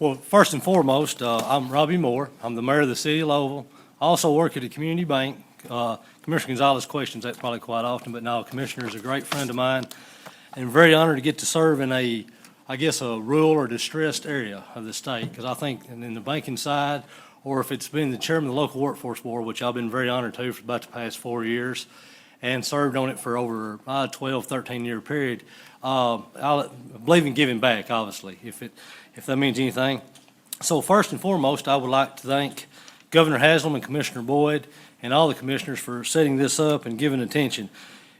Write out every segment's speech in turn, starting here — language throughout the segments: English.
Well, first and foremost, I'm Robby Moore. I'm the mayor of the city of Louisville. I also work at a community bank. Commissioner Gonzalez questions that probably quite often, but no, Commissioner is a great friend of mine, and very honored to get to serve in a rural or distressed area of the state, because I think in the banking side, or if it's been the chairman of the local workforce board, which I've been very honored to for about the past 4 years, and served on it for over a 12, 13-year period. I believe in giving back, obviously, if that means anything. So first and foremost, I would like to thank Governor Haslam and Commissioner Boyd and all the commissioners for setting this up and giving attention.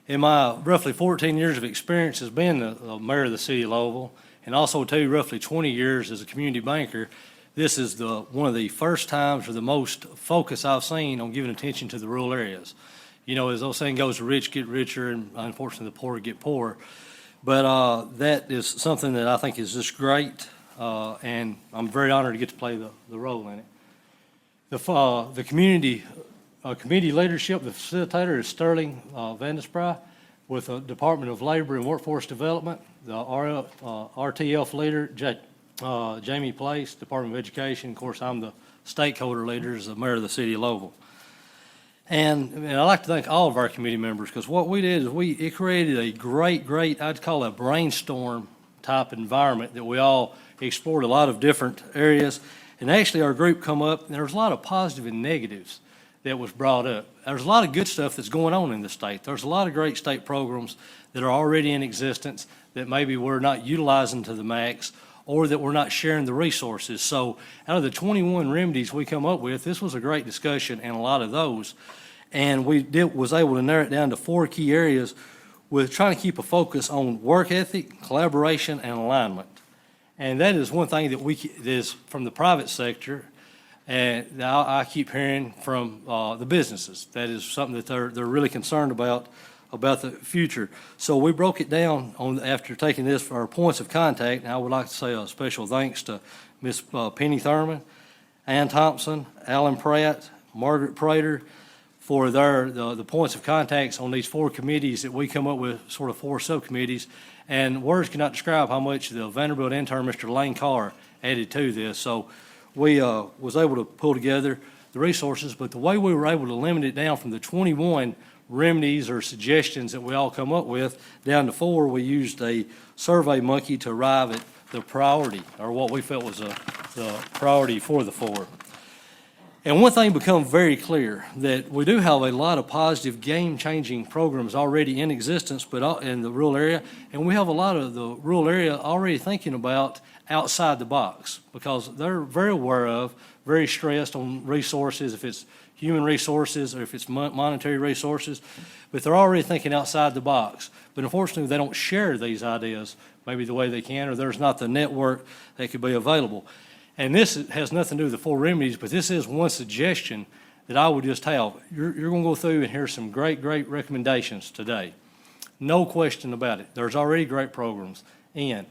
In my roughly 14 years of experience as being the mayor of the city of Louisville, and also too roughly 20 years as a community banker, this is one of the first times or the most focus I've seen on giving attention to the rural areas. You know, as the old saying goes, the rich get richer and unfortunately the poor get poorer. But that is something that I think is just great, and I'm very honored to get to play the role in it. The community leadership, the facilitator is Sterling Vandespry with the Department of Labor and Workforce Development. The RTF leader, Jamie Place, Department of Education. Of course, I'm the stakeholder leader as the mayor of the city of Louisville. And I'd like to thank all of our committee members, because what we did is it created a great, I'd call it a brainstorm type environment that we all explored a lot of different areas. And actually our group come up, and there was a lot of positive and negatives that was brought up. There's a lot of good stuff that's going on in the state. There's a lot of great state programs that are already in existence that maybe we're not utilizing to the max, or that we're not sharing the resources. So out of the 21 remedies we come up with, this was a great discussion and a lot of those. And was able to narrow it down to 4 key areas with trying to keep a focus on work ethic, collaboration, and alignment. And that is one thing that is from the private sector, and I keep hearing from the businesses. That is something that they're really concerned about the future. So we broke it down after taking this for our points of contact. And I would like to say a special thanks to Ms. Penny Thurman, Ann Thompson, Alan Pratt, Margaret Prater, for the points of contacts on these 4 committees that we come up with, sort of 4 subcommittees. And words cannot describe how much the Vanderbilt intern, Mr. Lane Carr, added to this. So we was able to pull together the resources, but the way we were able to limit it down from the 21 remedies or suggestions that we all come up with down to 4, we used a survey monkey to arrive at the priority, or what we felt was the priority for the 4. And one thing become very clear, that we do have a lot of positive game-changing programs already in existence, but in the rural area, and we have a lot of the rural area already thinking about outside the box, because they're very aware of, very stressed on resources, if it's human resources or if it's monetary resources, but they're already thinking outside the box. But unfortunately, they don't share these ideas maybe the way they can, or there's not the network that could be available. And this has nothing to do with the 4 remedies, but this is one suggestion that I would just have. You're going to go through and hear some great recommendations today. No question about it. There's already great programs in.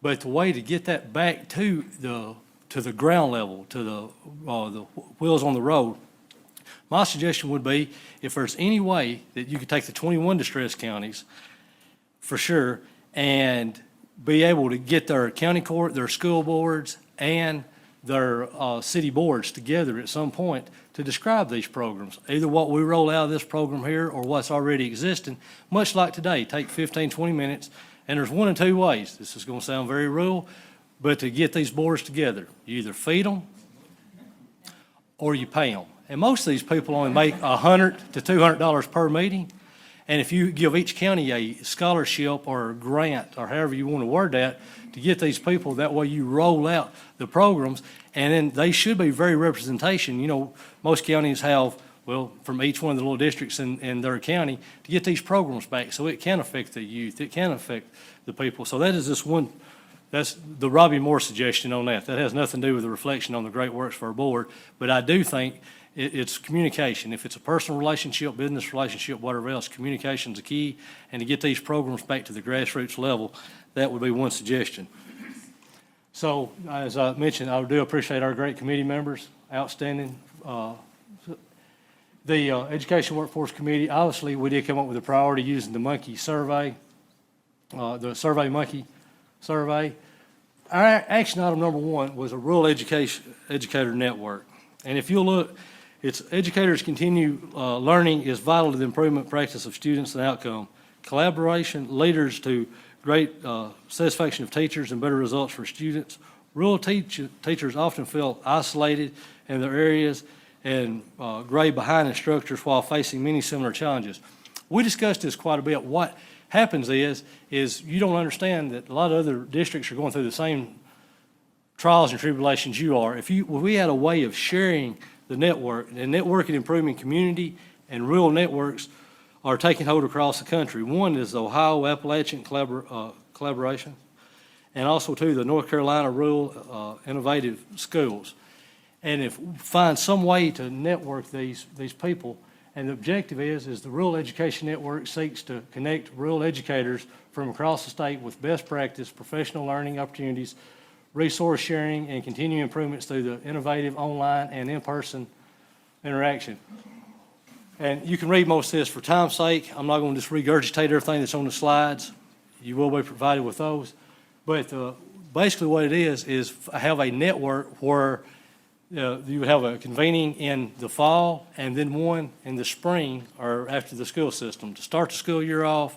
But the way to get that back to the ground level, to the wheels on the road, my suggestion would be, if there's any way that you could take the 21 distressed counties, for sure, and be able to get their county court, their school boards, and their city boards together at some point to describe these programs, either what we roll out of this program here or what's already existing, much like today. Take 15, 20 minutes, and there's 1 of 2 ways. This is going to sound very rural, but to get these boards together, you either feed them or you pay them. And most of these people only make $100 to $200 per meeting. And if you give each county a scholarship or a grant, or however you want to word that, to get these people, that way you roll out the programs, and then they should be very representation. You know, most counties have, well, from each one of the little districts in their county to get these programs back, so it can affect the youth, it can affect the people. So that is just one, that's the Robby Moore suggestion on that. That has nothing to do with the reflection on the great works for our board, but I do think it's communication. If it's a personal relationship, business relationship, whatever else, communication's the key. And to get these programs back to the grassroots level, that would be one suggestion. So, as I mentioned, I do appreciate our great committee members, outstanding. The Education Workforce Committee, obviously, we did come up with a priority using the monkey survey, the survey monkey survey. Our action item number one was a rural educator network. And if you'll look, it's educators continue learning is vital to the improvement practice of students and outcome. Collaboration leaders to great satisfaction of teachers and better results for students. Rural teachers often feel isolated in their areas and grade behind instructors while facing many similar challenges. We discussed this quite a bit. What happens is you don't understand that a lot of other districts are going through the same trials and tribulations you are. If we had a way of sharing the network, and network and improving community and rural networks are taking hold across the country. One is the Ohio-Appalachian collaboration, and also, too, the North Carolina Rural Innovative Schools. And if we find some way to network these people, and the objective is the Rural Education Network seeks to connect rural educators from across the state with best practice, professional learning opportunities, resource sharing, and continuing improvements through the innovative online and in-person interaction. And you can read most of this for time's sake. I'm not going to just regurgitate everything that's on the slides. You will be provided with those. But basically what it is have a network where you would have a convening in the fall and then one in the spring or after the school system to start the school year off,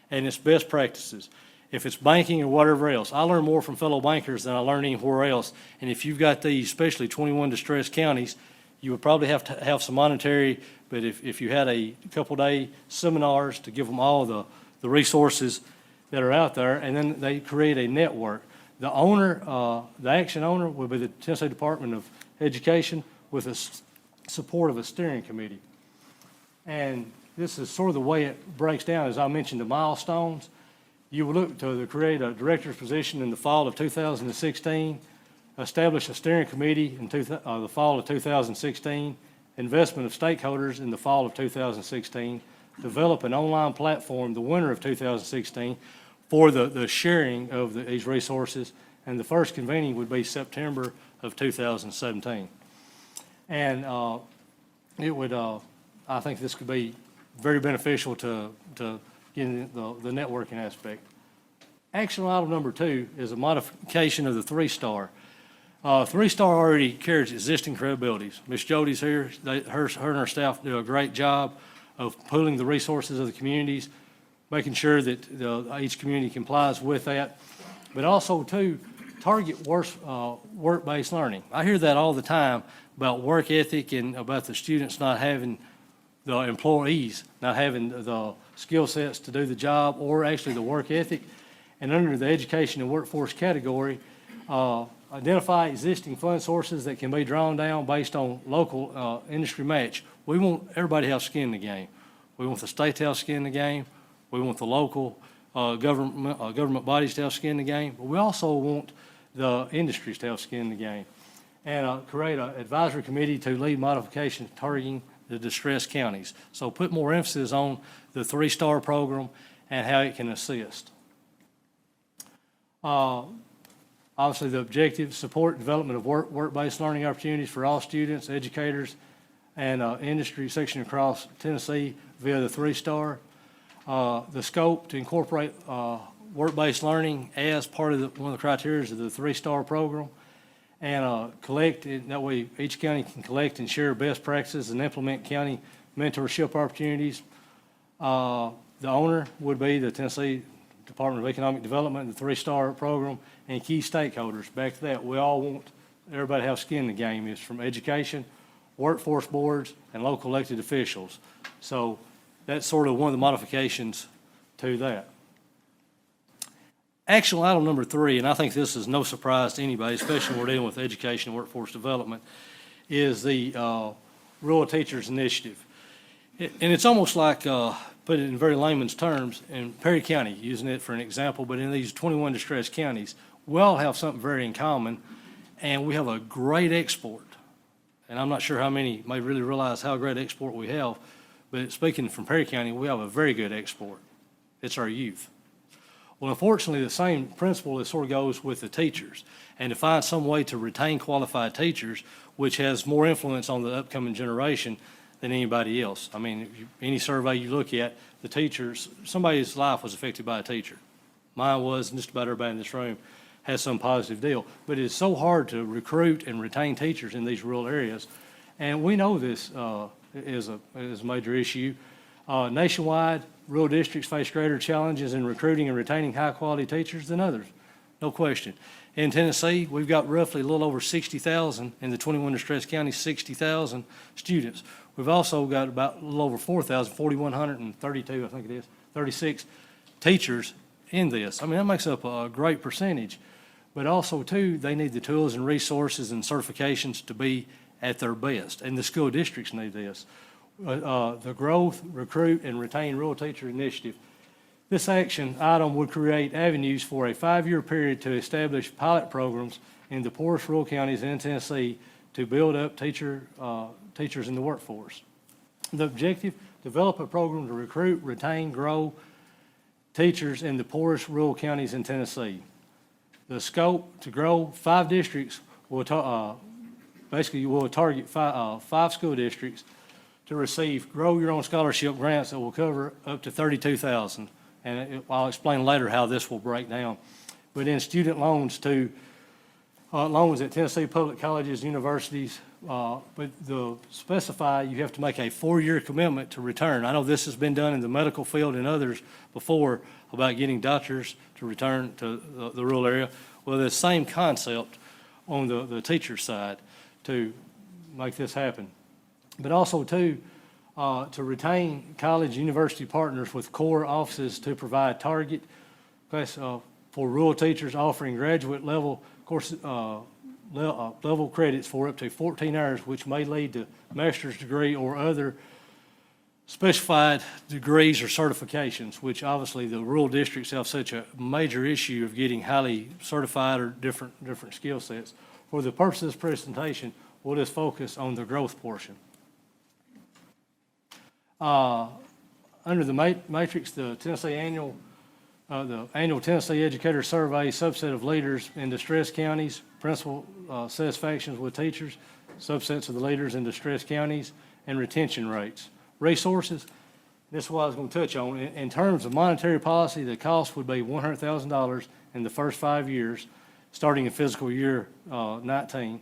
and it's best practices. If it's banking or whatever else, I learn more from fellow bankers than I learn anywhere else. And if you've got these, especially 21 distressed counties, you would probably have to have some monetary, but if you had a couple-day seminars to give them all the resources that are out there, and then they create a network. The owner, the action owner would be the Tennessee Department of Education with the support of a steering committee. And this is sort of the way it breaks down. As I mentioned, the milestones. You will look to create a director's position in the fall of 2016, establish a steering committee in the fall of 2016, investment of stakeholders in the fall of 2016, develop an online platform the winter of 2016 for the sharing of these resources, and the first convening would be September of 2017. And it would, I think this could be very beneficial to getting the networking aspect. Action item number two is a modification of the 3-star. 3-star already carries existing credibilities. Ms. Jody's here. Her and her staff do a great job of pooling the resources of the communities, making sure that each community complies with that, but also, too, target work-based learning. I hear that all the time about work ethic and about the students not having, the employees not having the skill sets to do the job or actually the work ethic. And under the education and workforce category, identify existing fund sources that can be drawn down based on local industry match. We want everybody to have skin in the game. We want the state to have skin in the game. We want the local government bodies to have skin in the game. But we also want the industries to have skin in the game. And create an advisory committee to lead modifications targeting the distressed counties. So put more emphasis on the 3-star program and how it can assist. Obviously, the objective, support development of work-based learning opportunities for all students, educators, and industry section across Tennessee via the 3-star. The scope to incorporate work-based learning as part of one of the criteria of the 3-star program, and collect, that way each county can collect and share best practices and implement county mentorship opportunities. The owner would be the Tennessee Department of Economic Development, the 3-star program, and key stakeholders. Back to that, we all want everybody to have skin in the game. It's from education, workforce boards, and local elected officials. So that's sort of one of the modifications to that. Action item number 3, and I think this is no surprise to anybody, especially when we're dealing with education and workforce development, is the Rural Teachers Initiative. And it's almost like, put it in very layman's terms, in Perry County, using it for an example, but in these 21 distressed counties, we all have something very in common, and we have a great export. And I'm not sure how many may really realize how great export we have, but speaking from Perry County, we have a very good export. It's our youth. Well, unfortunately, the same principle sort of goes with the teachers, and to find some way to retain qualified teachers, which has more influence on the upcoming generation than anybody else. I mean, any survey you look at, the teachers, somebody's life was affected by a teacher. Mine was, and just about everybody in this room. has some positive deal. But it's so hard to recruit and retain teachers in these rural areas. And we know this is a major issue. Nationwide, rural districts face greater challenges in recruiting and retaining high-quality teachers than others, no question. In Tennessee, we've got roughly a little over 60,000, in the 21 distressed counties, 60,000 students. We've also got about a little over 4,000, 4,132, I think it is, 36 teachers in this. I mean, that makes up a great percentage. But also, too, they need the tools and resources and certifications to be at their best, and the school districts need this. The Growth, Recruit, and Retain Rural Teacher Initiative. This action item would create avenues for a 5-year period to establish pilot programs in the poorest rural counties in Tennessee to build up teachers in the workforce. The objective, develop a program to recruit, retain, grow teachers in the poorest rural counties in Tennessee. The scope to grow 5 districts will target 5 school districts to receive Grow Your Own Scholarship grants that will cover up to $32,000. And I'll explain later how this will break down. But in student loans to loans at Tennessee public colleges, universities, but the specify you have to make a 4-year commitment to return. I know this has been done in the medical field and others before about getting doctors to return to the rural area. Well, the same concept on the teacher side to make this happen. But also, too, to retain college university partners with core offices to provide target class for rural teachers offering graduate level course level credits for up to 14 hours, which may lead to master's degree or other specified degrees or certifications, which obviously the rural districts have such a major issue of getting highly certified or different skill sets. For the purpose of this presentation, we'll just focus on the growth portion. Under the matrix, the annual Tennessee Educator Survey subset of leaders in distressed counties, principal satisfactions with teachers, subsets of the leaders in distressed counties, and retention rates. Resources, this is what I was going to touch on. In terms of monetary policy, the cost would be $100,000 in the first 5 years, starting in fiscal year 19,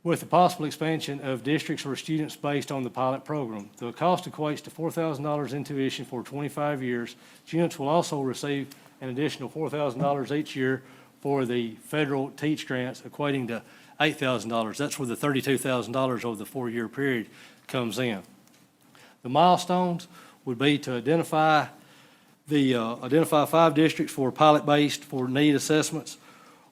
with the possible expansion of districts or students based on the pilot program. The cost equates to $4,000 in tuition for 25 years. Students will also receive an additional $4,000 each year for the federal teach grants, equating to $8,000. That's where the $32,000 over the 4-year period comes in. The milestones would be to identify 5 districts for pilot-based for need assessments,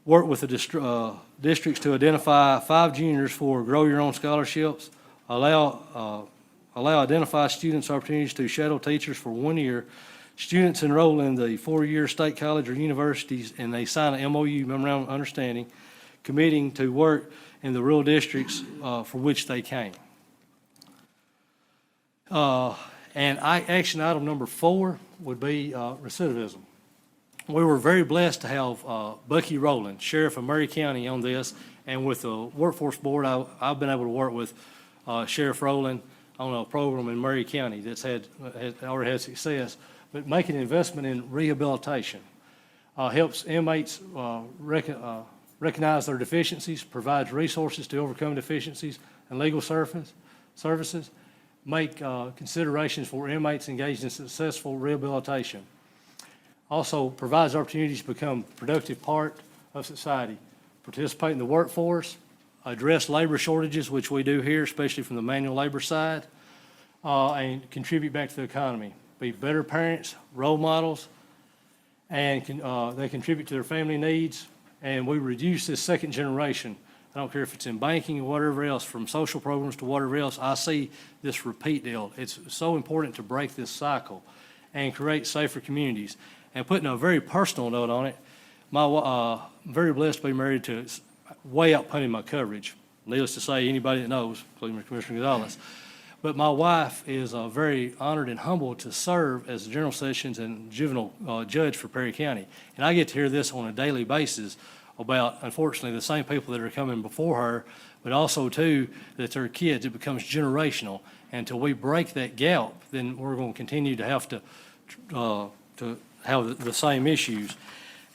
work with the districts to identify 5 juniors for Grow Your Own scholarships, allow identify students opportunities to shadow teachers for 1 year. Students enroll in the 4-year state college or universities, and they sign an MOU, memorandum of understanding, committing to work in the rural districts for which they came. And action item number 4 would be recidivism. We were very blessed to have Bucky Rowland, Sheriff of Murray County, on this, and with the Workforce Board, I've been able to work with Sheriff Rowland on a program in Murray County that's already had success. But making an investment in rehabilitation helps inmates recognize their deficiencies, provides resources to overcome deficiencies and legal services, make considerations for inmates engaged in successful rehabilitation. Also provides opportunities to become a productive part of society, participate in the workforce, address labor shortages, which we do here, especially from the manual labor side, and contribute back to the economy. Be better parents, role models, and they contribute to their family needs, and we reduce this second generation. I don't care if it's in banking or whatever else, from social programs to whatever else, I see this repeat deal. It's so important to break this cycle and create safer communities. And putting a very personal note on it, I'm very blessed to be married to way outpunting my coverage. Needless to say, anybody that knows, including Commissioner Gonzalez. But my wife is very honored and humbled to serve as the General Sessions and Juvenile Judge for Perry County. And I get to hear this on a daily basis about, unfortunately, the same people that are coming before her, but also, too, that their kids. It becomes generational. And until we break that gap, then we're going to continue to have to have the same issues.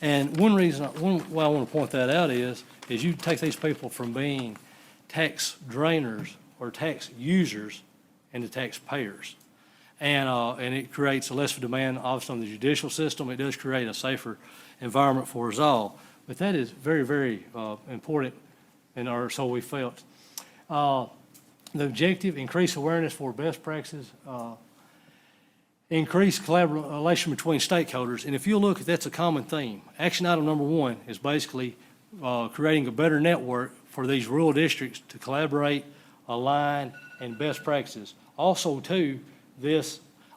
And one way I want to point that out is you take these people from being tax drainers or tax users into taxpayers. And it creates a less of a demand, obviously, on the judicial system. It does create a safer environment for us all. But that is very, very important, so we felt. The objective, increase awareness for best practices, increase collaboration between stakeholders. And if you look, that's a common theme. Action item number 1 is basically creating a better network for these rural districts to collaborate, align, and best practices. Also, too,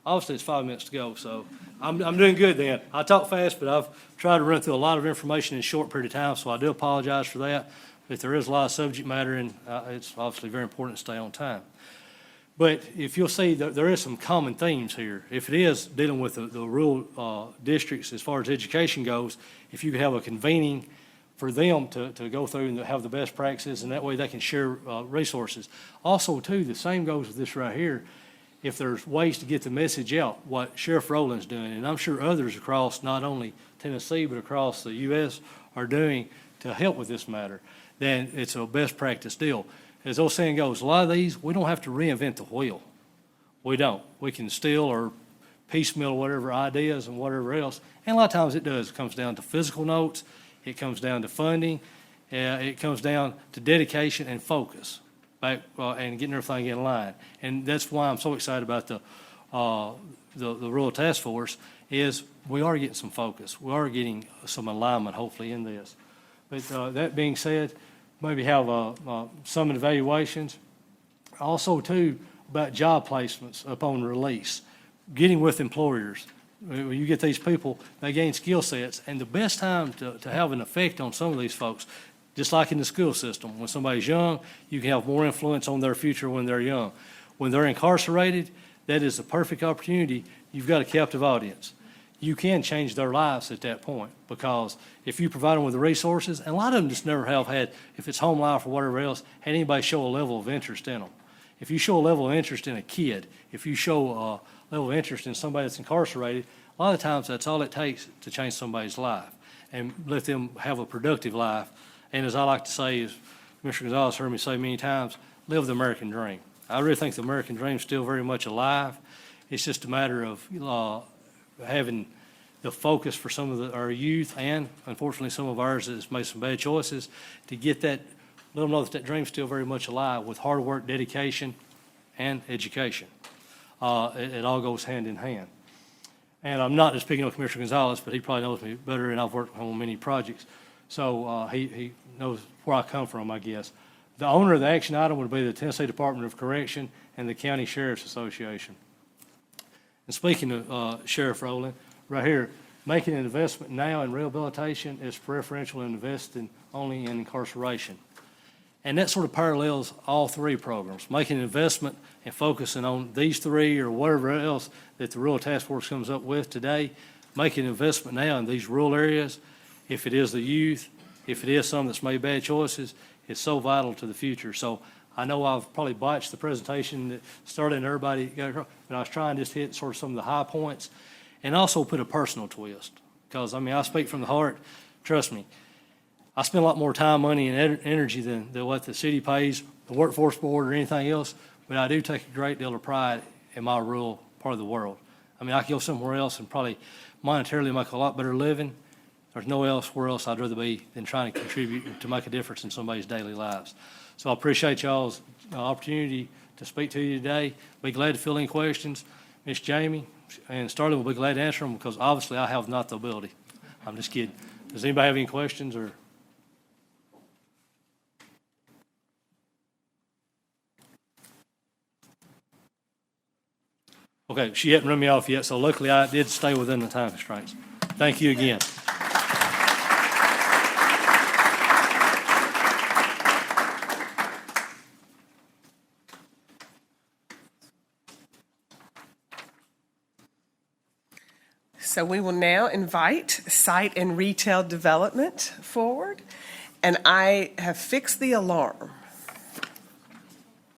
obviously it's 5 minutes to go, so I'm doing good then. I talk fast, but I've tried to run through a lot of information in a short period of time, so I do apologize for that. But there is a lot of subject matter, and it's obviously very important to stay on time. But if you'll see, there is some common themes here. If it is dealing with the rural districts as far as education goes, if you have a convening for them to go through and have the best practices, and that way they can share resources. Also, too, the same goes with this right here. If there's ways to get the message out, what Sheriff Rowland's doing, and I'm sure others across not only Tennessee but across the U.S. are doing to help with this matter, then it's a best practice deal. As the old saying goes, a lot of these, we don't have to reinvent the wheel. We don't. We can steal or piecemeal whatever ideas and whatever else, and a lot of times it does. It comes down to physical notes, it comes down to funding, it comes down to dedication and focus. And getting everything in line. And that's why I'm so excited about the Rural Task Force is we are getting some focus. We are getting some alignment, hopefully, in this. But that being said, maybe have some evaluations. Also, too, about job placements upon release. Getting with employers. When you get these people, they gain skill sets. And the best time to have an effect on some of these folks, just like in the school system, when somebody's young, you can have more influence on their future when they're young. When they're incarcerated, that is the perfect opportunity. You've got a captive audience. You can change their lives at that point, because if you provide them with the resources, and a lot of them just never have had, if it's home life or whatever else, had anybody show a level of interest in them. If you show a level of interest in a kid, if you show a level of interest in somebody that's incarcerated, a lot of times that's all it takes to change somebody's life and let them have a productive life. And as I like to say, as Commissioner Gonzalez heard me say many times, live the American dream. I really think the American dream is still very much alive. It's just a matter of having the focus for some of our youth, and unfortunately some of ours that's made some bad choices, to get that, let them know that that dream's still very much alive with hard work, dedication, and education. It all goes hand in hand. And I'm not just picking on Commissioner Gonzalez, but he probably knows me better, and I've worked on many projects. So he knows where I come from, I guess. The owner of the action item would be the Tennessee Department of Correction and the County Sheriff's Association. And speaking of Sheriff Rowland, right here, making an investment now in rehabilitation is preferential in investing only in incarceration. And that sort of parallels all three programs. Making an investment and focusing on these three or whatever else that the Rural Task Force comes up with today, making an investment now in these rural areas. If it is the youth, if it is some that's made bad choices, it's so vital to the future. So I know I've probably botched the presentation that started and everybody got across, but I was trying to just hit sort of some of the high points and also put a personal twist. Because, I mean, I speak from the heart. Trust me, I spend a lot more time, money, and energy than what the city pays, the workforce board, or anything else, but I do take a great deal of pride in my rural part of the world. I mean, I could go somewhere else and probably monetarily make a lot better living. There's no elsewhere else I'd rather be than trying to contribute to make a difference in somebody's daily lives. So I appreciate y'all's opportunity to speak to you today. Be glad to fill in questions. Miss Jamie and Starling will be glad to answer them, because obviously I have not the ability. I'm just kidding. Does anybody have any questions? Or okay, she hadn't run me off yet, so luckily I did stay within the time constraints. Thank you again. So we will now invite site and retail development forward. And I have fixed the alarm